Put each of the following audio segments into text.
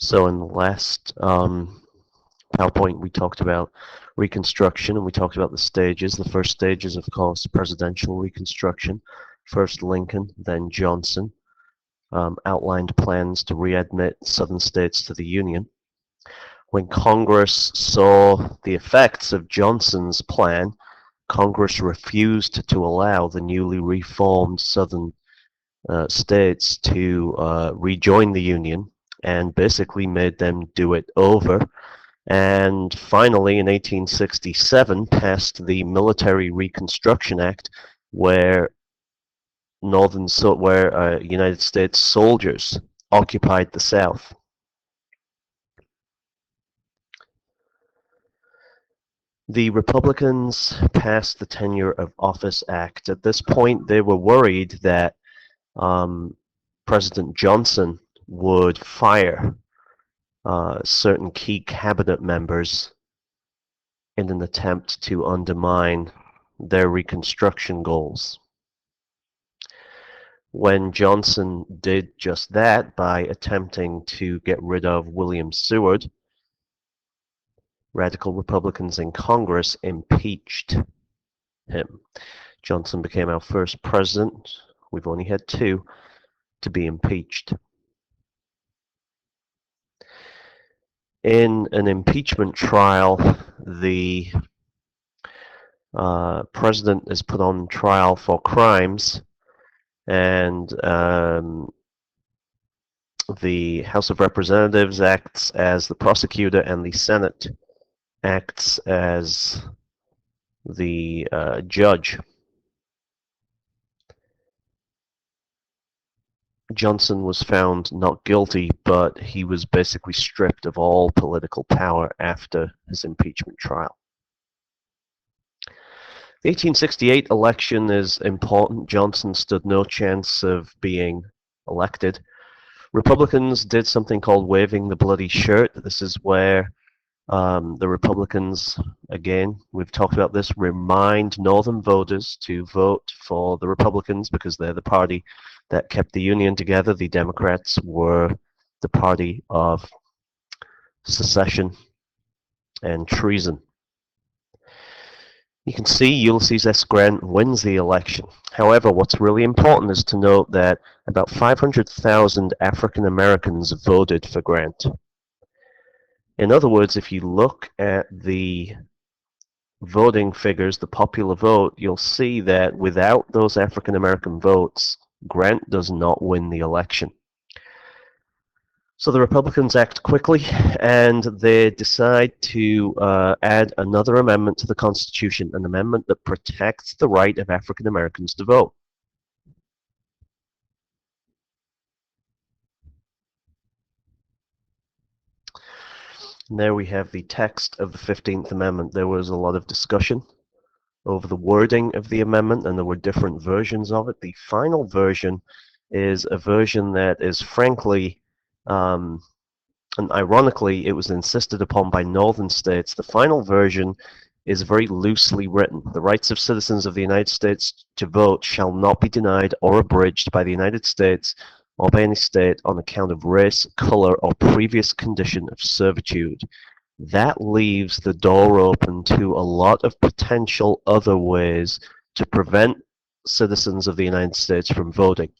So in the last PowerPoint, we talked about Reconstruction, and we talked about the stages. The first stage is, of course, presidential Reconstruction. First Lincoln, then Johnson, outlined plans to readmit Southern states to the Union. When Congress saw the effects of Johnson's plan, Congress refused to allow the newly reformed Southern states to rejoin the Union, and basically made them do it over. And finally, in 1867, passed the Military Reconstruction Act, where United States soldiers occupied the South. The Republicans passed the Tenure of Office Act. At this point, they were worried that President Johnson would fire certain key cabinet members in an attempt to undermine their Reconstruction goals. When Johnson did just that by attempting to get rid of William Seward, radical Republicans in Congress impeached him. Johnson became our first president, we've only had two, to be impeached. In an impeachment trial, the president is put on trial for crimes, and the House of Representatives acts as the prosecutor, and the Senate acts as the judge. Johnson was found not guilty, but he was basically stripped of all political power after his impeachment trial. The 1868 election is important. Johnson stood no chance of being elected. Republicans did something called waving the bloody shirt. This is where the Republicans, again, we've talked about this, remind Northern voters to vote for the Republicans because they're the party that kept the Union together. The Democrats were the party of secession and treason. You can see Ulysses S. Grant wins the election. However, what's really important is to note that about 500,000 African Americans voted for Grant. In other words, if you look at the voting figures, the popular vote, you'll see that without those African American votes, Grant does not win the election. So the Republicans act quickly, and they decide to add another amendment to the Constitution, an amendment that protects the right of African Americans to vote. And there we have the text of the 15th Amendment. There was a lot of discussion over the wording of the amendment, and there were different versions of it. The final version is a version that is frankly, and ironically, it was insisted upon by northern states. The final version is very loosely written. The rights of citizens of the United States to vote shall not be denied or abridged by the United States or by any state on account of race, color, or previous condition of servitude. That leaves the door open to a lot of potential other ways to prevent citizens of the United States from voting.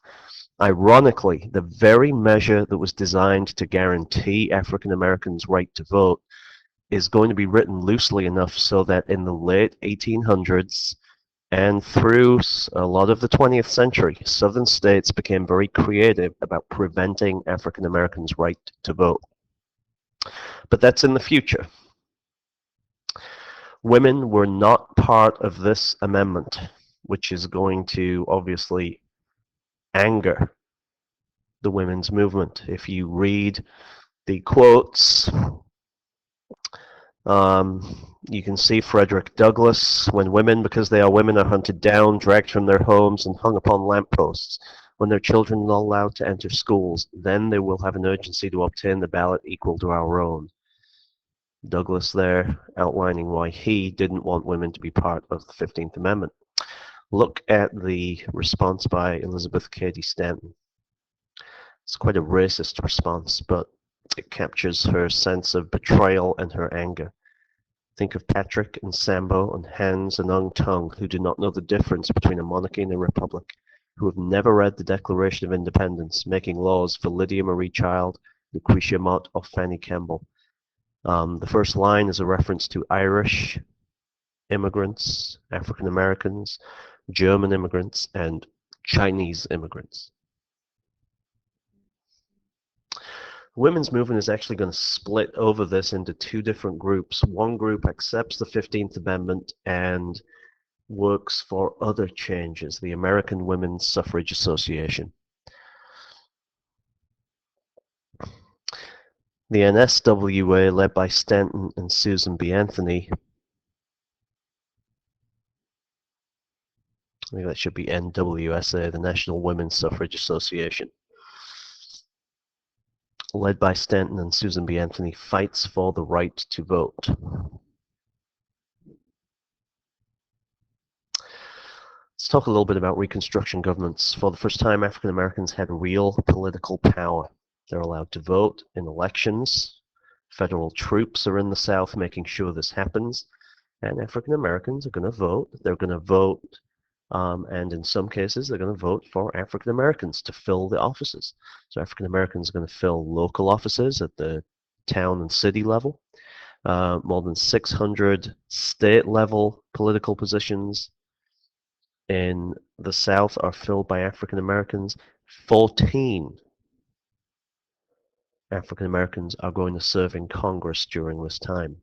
Ironically, the very measure that was designed to guarantee African Americans' right to vote is going to be written loosely enough so that in the late 1800s and through a lot of the 20th century, southern states became very creative about preventing African Americans' right to vote. But that's in the future. Women were not part of this amendment, which is going to obviously anger the women's movement. If you read the quotes, you can see Frederick Douglass, when women, because they are women, are hunted down, dragged from their homes, and hung upon lampposts, when their children are not allowed to enter schools, then they will have an urgency to obtain the ballot equal to our own. Douglass there outlining why he didn't want women to be part of the 15th Amendment. Look at the response by Elizabeth Cady Stanton. It's quite a racist response, but It captures her sense of betrayal and her anger. Think of Patrick and Sambo and Hans and Ung Tung, who do not know the difference between a monarchy and a republic, who have never read the Declaration of Independence, making laws for Lydia Marie Child, Lucretia Mott, or Fanny Kemble. The first line is a reference to Irish immigrants, African Americans, German immigrants, and Chinese immigrants. The women's movement is actually going to split over this into two different groups. One group accepts the 15th Amendment and works for other changes, the American Women's Suffrage Association. The NSWA, led by Stanton and Susan B. Anthony, I think that should be NWSA, the National Women's Suffrage Association, led by Stanton and Susan B. Anthony, fights for the right to vote. Let's talk a little bit about Reconstruction governments. For the first time, African Americans had real political power. They're allowed to vote in elections. Federal troops are in the South making sure this happens. And African Americans are going to vote. They're going to vote, and in some cases, they're going to vote for African Americans to fill the offices. So African Americans are going to fill local offices at the town and city level. More than 600 state-level political positions in the South are filled by African Americans. 14 African Americans are going to serve in Congress during this time.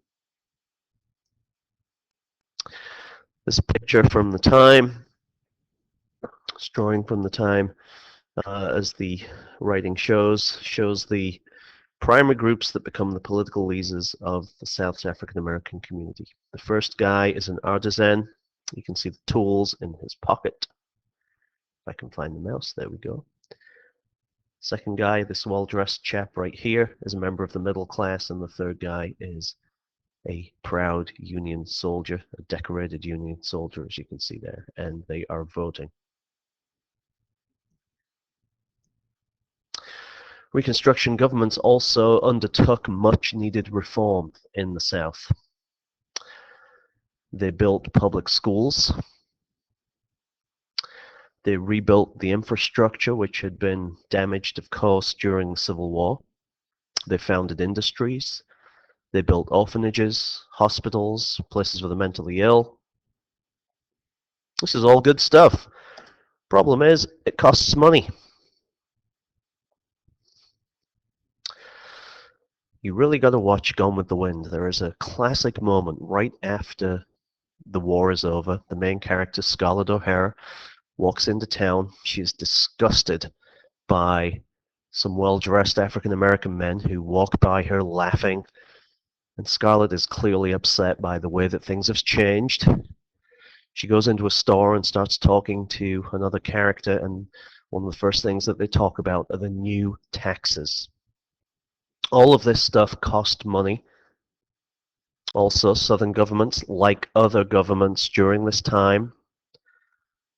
This picture from the time, this drawing from the time, as the writing shows the primary groups that become the political leaders of the South African American community. The first guy is an artisan. You can see the tools in his pocket. If I can find the mouse, there we go. Second guy, this well-dressed chap right here, is a member of the middle class, and the third guy is a proud Union soldier, a decorated Union soldier, as you can see there, and they are voting. Reconstruction governments also undertook much-needed reform in the South. They built public schools. They rebuilt the infrastructure, which had been damaged, of course, during the Civil War. They founded industries. They built orphanages, hospitals, places for the mentally ill. This is all good stuff. Problem is, it costs money. You really got to watch Gone with the Wind. There is a classic moment right after the war is over. The main character, Scarlett O'Hara, walks into town. She is disgusted by some well-dressed African-American men who walk by her laughing. And Scarlett is clearly upset by the way that things have changed. She goes into a store and starts talking to another character, and one of the first things that they talk about are the new taxes. All of this stuff cost money. Also, Southern governments, like other governments during this time,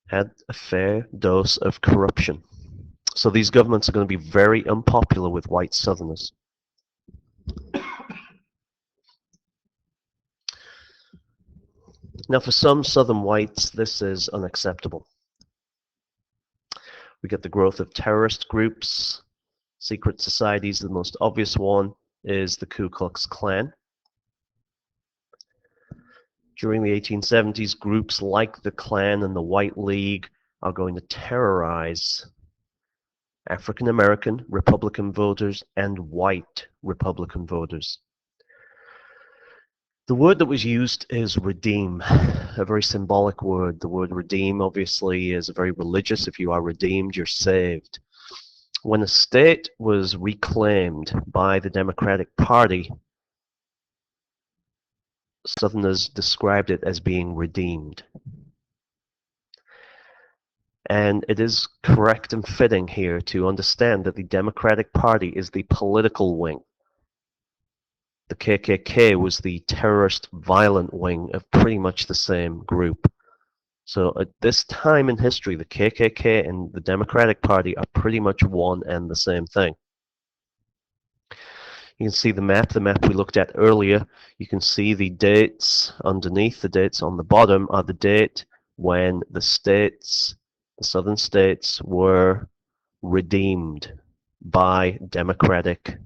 had a fair dose of corruption. So these governments are going to be very unpopular with white Southerners. Now, for some Southern whites, this is unacceptable. We get the growth of terrorist groups, secret societies. The most obvious one is the Ku Klux Klan. During the 1870s, groups like the Klan and the White League are going to terrorize African American Republican voters and white Republican voters. The word that was used is redeem, a very symbolic word. The word redeem obviously is very religious. If you are redeemed, you're saved. When a state was reclaimed by the Democratic Party, Southerners described it as being redeemed. And it is correct and fitting here to understand that the Democratic Party is the political wing. The KKK was the terrorist, violent wing of pretty much the same group. So at this time in history, the KKK and the Democratic Party are pretty much one and the same thing. You can see the map we looked at earlier. You can see the dates underneath. The dates on the bottom are the date when the states, the southern states, were redeemed by democratic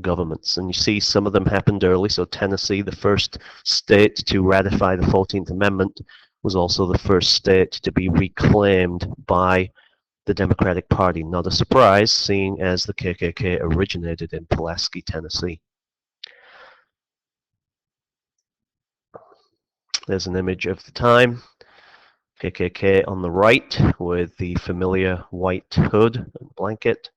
governments. And you see some of them happened early. So Tennessee, the first state to ratify the 14th Amendment, was also the first state to be reclaimed by the Democratic Party. Not a surprise, seeing as the KKK originated in Pulaski, Tennessee. There's an image of the time. KKK on the right with the familiar white hood and blanket.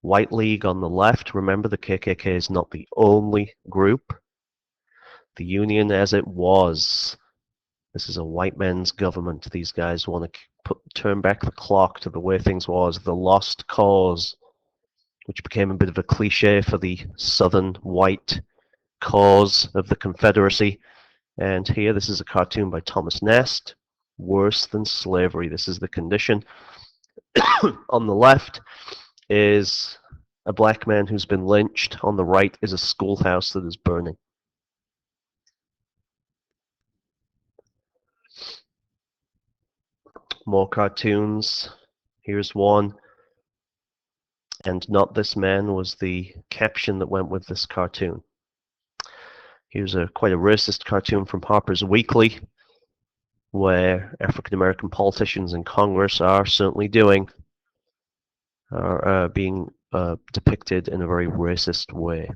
White League on the left. Remember, the KKK is not the only group. The Union as it was. This is a white man's government. These guys want to turn back the clock to the way things was. The lost cause, which became a bit of a cliche for the southern white cause of the Confederacy. And here, this is a cartoon by Thomas Nast. Worse than slavery. This is the condition. On the left is a black man who's been lynched. On the right is a schoolhouse that is burning. More cartoons. Here's one. And not this man was the caption that went with this cartoon. Here's quite a racist cartoon from Harper's Weekly, where African American politicians in Congress are being depicted in a very racist way.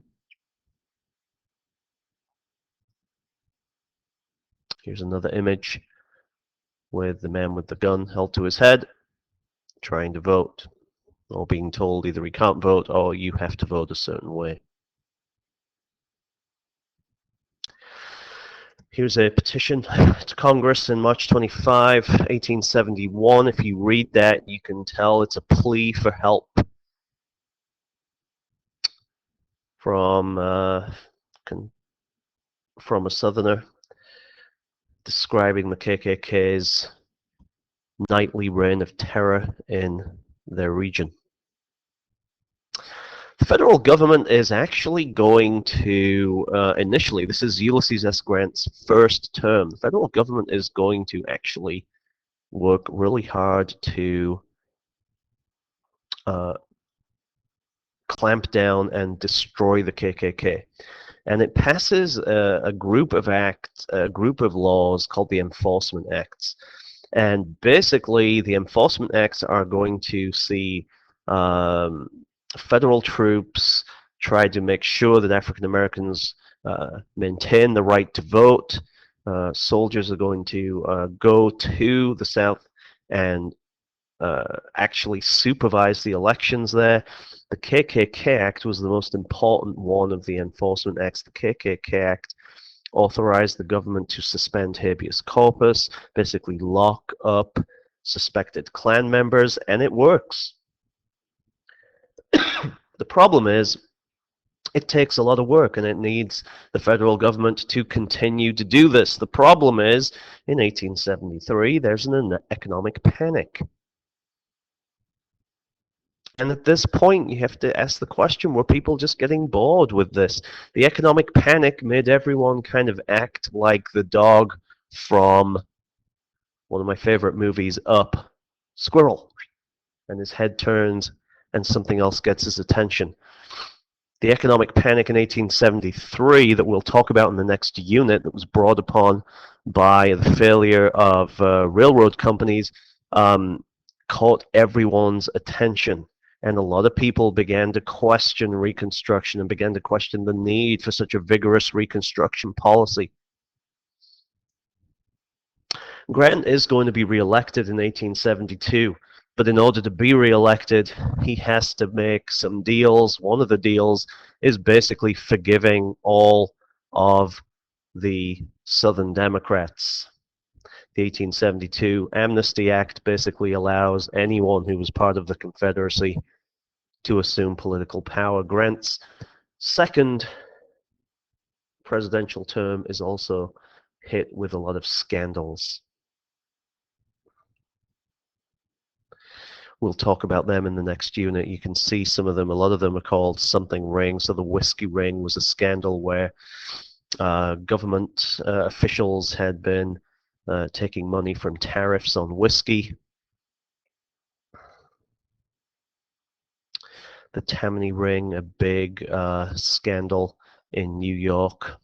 Here's another image with the man with the gun held to his head, trying to vote, or being told either he can't vote or you have to vote a certain way. Here's a petition to Congress in March 25, 1871. If you read that, you can tell it's a plea for help from a Southerner describing the KKK's nightly reign of terror in their region. The federal government is actually going to, initially, this is Ulysses S. Grant's first term, the federal government is going to actually work really hard to clamp down and destroy the KKK. And it passes a group of laws called the Enforcement Acts. And basically, the Enforcement Acts are going to see federal troops try to make sure that African Americans maintain the right to vote. Soldiers are going to go to the South and actually supervise the elections there. The KKK Act was the most important one of the enforcement acts. The KKK Act authorized the government to suspend habeas corpus, basically lock up suspected Klan members, and it works. The problem is, it takes a lot of work, and it needs the federal government to continue to do this. The problem is, in 1873, there's an economic panic. And at this point, you have to ask the question, were people just getting bored with this? The economic panic made everyone kind of act like the dog from one of my favorite movies, Up. Squirrel. And his head turns, and something else gets his attention. The economic panic in 1873 that we'll talk about in the next unit, that was brought upon by the failure of railroad companies, caught everyone's attention. And a lot of people began to question Reconstruction and began to question the need for such a vigorous Reconstruction policy. Grant is going to be reelected in 1872, but in order to be reelected, he has to make some deals. One of the deals is basically forgiving all of the Southern Democrats. The 1872 Amnesty Act basically allows anyone who was part of the Confederacy to assume political power. Grant's second presidential term is also hit with a lot of scandals. We'll talk about them in the next unit. You can see some of them. A lot of them are called something ring. So the whiskey ring was a scandal where government officials had been taking money from tariffs on whiskey. The Tammany ring, a big scandal in New York.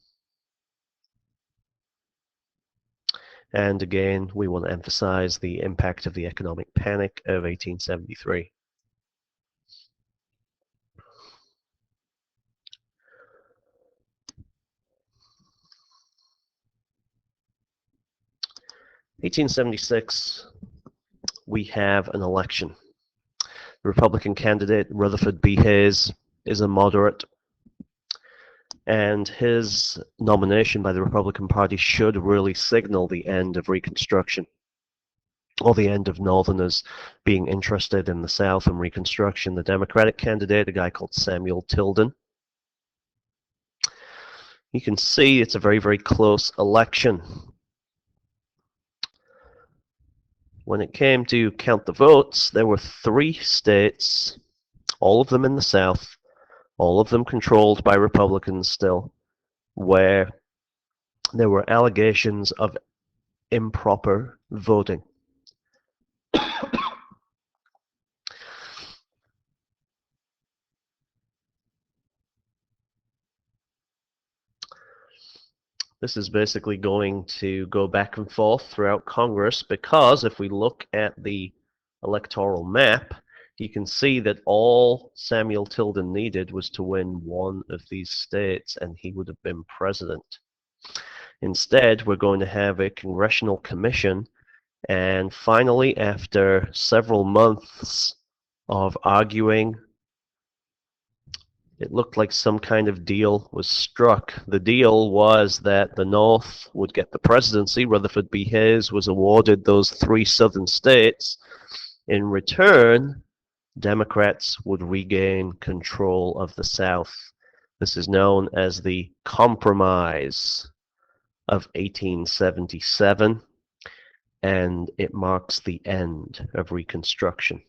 And again, we want to emphasize the impact of the economic panic of 1873. In 1876, we have an election. The Republican candidate, Rutherford B. Hayes, is a moderate, and his nomination by the Republican Party should really signal the end of Reconstruction, or the end of Northerners being interested in the South and Reconstruction. The Democratic candidate, a guy called Samuel Tilden. You can see it's a very, very close election. When it came to count the votes, there were 3 states, all of them in the South, all of them controlled by Republicans still, where there were allegations of improper voting. This is basically going to go back and forth throughout Congress, because if we look at the electoral map, you can see that all Samuel Tilden needed was to win one of these states, and he would have been president. Instead, we're going to have a congressional commission, and finally, after several months of arguing, it looked like some kind of deal was struck. The deal was that the North would get the presidency. Rutherford B. Hayes was awarded those 3 southern states. In return, Democrats would regain control of the South. This is known as the Compromise of 1877, and it marks the end of Reconstruction.